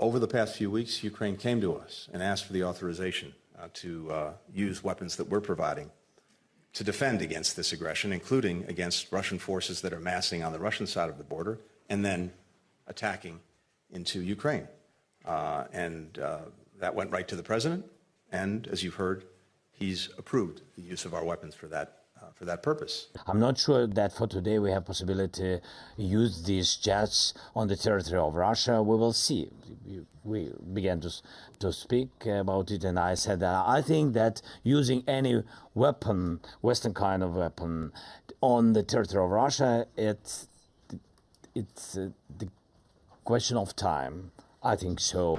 Over the past few weeks, Ukraine came to us and asked for the authorization to use weapons that we're providing to defend against this aggression, including against Russian forces that are massing on the Russian side of the border and then attacking into Ukraine. That went right to the president, and as you've heard, he's approved the use of our weapons for that purpose. I'm not sure that for today we have possibility to use these jets on the territory of Russia. We will see. We began to speak about it, and I said that I think that using any weapon, Western kind of weapon, on the territory of Russia, it's the question of time. I think so.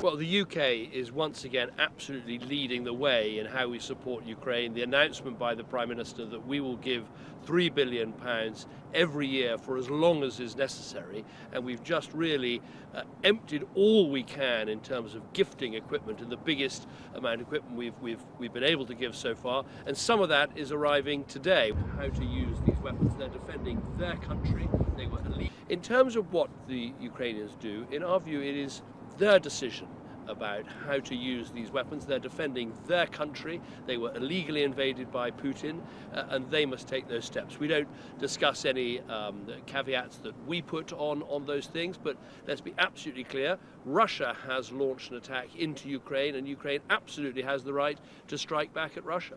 Well, the UK is once again absolutely leading the way in how we support Ukraine. The announcement by the Prime Minister that we will give £3 billion every year for as long as is necessary, and we've just really emptied all we can in terms of gifting equipment, and the biggest amount of equipment we've been able to give so far, and some of that is arriving today. How to use these weapons? They're defending their country. They were elite. In terms of what the Ukrainians do, in our view, it is their decision about how to use these weapons. They're defending their country. They were illegally invaded by Putin, and they must take those steps. We don't discuss any caveats that we put on those things, but let's be absolutely clear. Russia has launched an attack into Ukraine, and Ukraine absolutely has the right to strike back at Russia.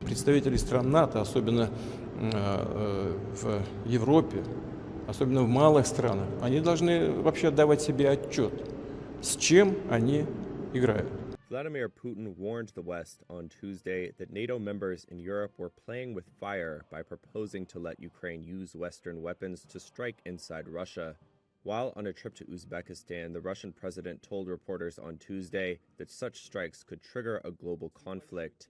Представители стран НАТО, особенно в Европе, особенно в малых странах, они должны вообще отдавать себе отчет, с чем они играют. Vladimir Putin warned the West on Tuesday that NATO members in Europe were playing with fire by proposing to let Ukraine use Western weapons to strike inside Russia. While on a trip to Uzbekistan, the Russian president told reporters on Tuesday that such strikes could trigger a global conflict.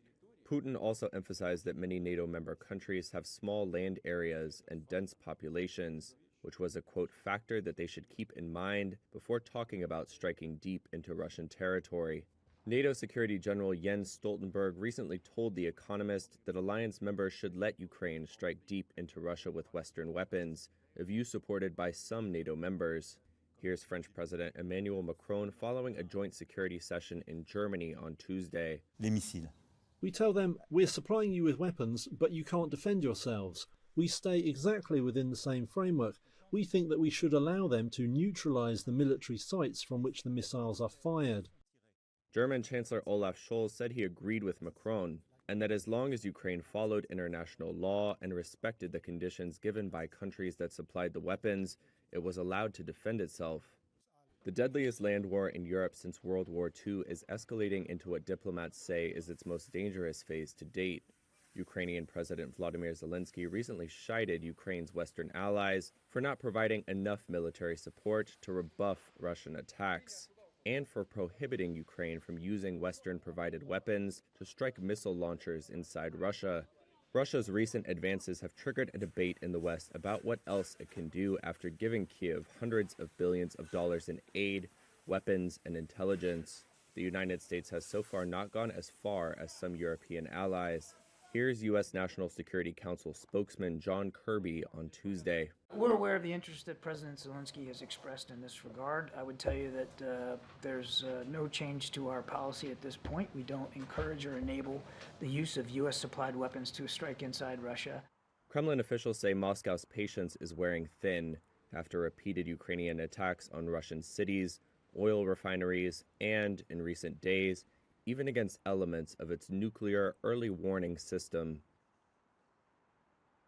Putin also emphasized that many NATO member countries have small land areas and dense populations, which was a, quote, factor that they should keep in mind before talking about striking deep into Russian territory. NATO Security General Jens Stoltenberg recently told The Economist that alliance members should let Ukraine strike deep into Russia with Western weapons, a view supported by some NATO members. Here's French President Emmanuel Macron following a joint security session in Germany on Tuesday. Les missiles. We tell them, we're supplying you with weapons, but you can't defend yourselves. We stay exactly within the same framework. We think that we should allow them to neutralize the military sites from which the missiles are fired. German Chancellor Olaf Scholz said he agreed with Macron, and that as long as Ukraine followed international law and respected the conditions given by countries that supplied the weapons, it was allowed to defend itself. The deadliest land war in Europe since World War II is escalating into what diplomats say is its most dangerous phase to date. Ukrainian President Vladimir Zelensky recently chided Ukraine's Western allies for not providing enough military support to rebuff Russian attacks, and for prohibiting Ukraine from using Western-provided weapons to strike missile launchers inside Russia. Russia's recent advances have triggered a debate in the West about what else it can do after giving Kyiv hundreds of billions of dollars in aid, weapons, and intelligence. The United States has so far not gone as far as some European allies. Here's U.S. National Security Council spokesman John Kirby on Tuesday. We're aware of the interest that President Zelensky has expressed in this regard. I would tell you that there's no change to our policy at this point. We don't encourage or enable the use of US-supplied weapons to strike inside Russia. Kremlin officials say Moscow's patience is wearing thin after repeated Ukrainian attacks on Russian cities, oil refineries, and, in recent days, even against elements of its nuclear early warning system.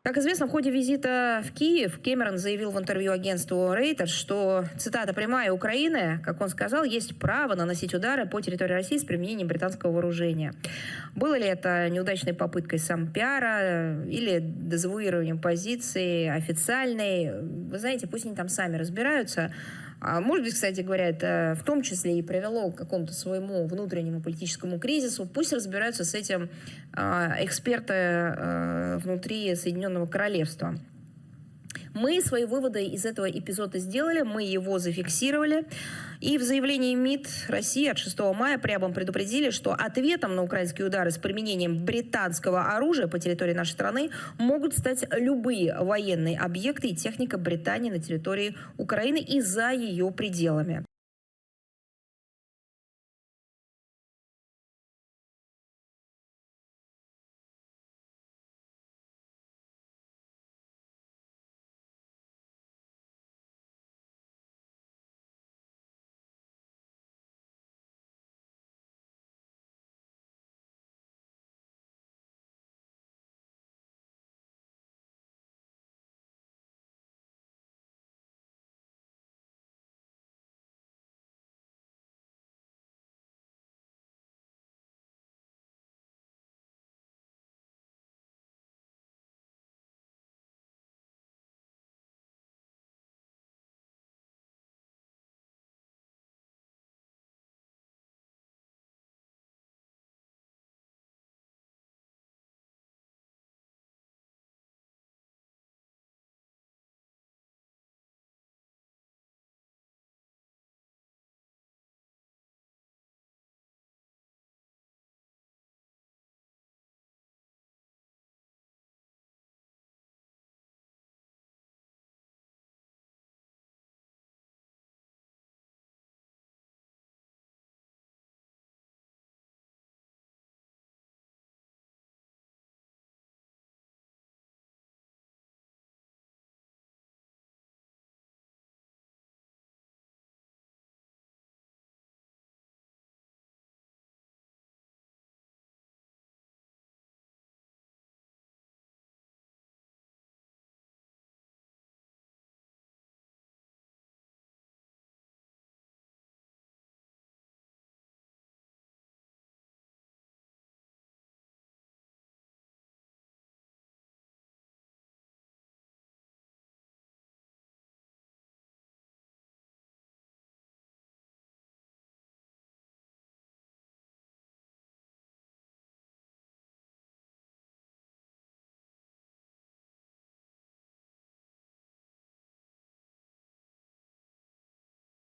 Как известно, в ходе визита в Киев Кэмерон заявил в интервью агентству Reuters, что, цитата, «прямая Украины, как он сказал, есть право наносить удары по территории России с применением британского вооружения». Было ли это неудачной попыткой сампиара или дезавуированием позиции официальной? Вы знаете, пусть они там сами разбираются. Может быть, кстати говоря, это в том числе и привело к какому-то своему внутреннему политическому кризису. Пусть разбираются с этим эксперты внутри Соединенного Королевства. Мы свои выводы из этого эпизода сделали, мы его зафиксировали. И в заявлении МИД России от 6 мая прямо предупредили, что ответом на украинские удары с применением британского оружия по территории нашей страны могут стать любые военные объекты и техника Британии на территории Украины и за ее пределами.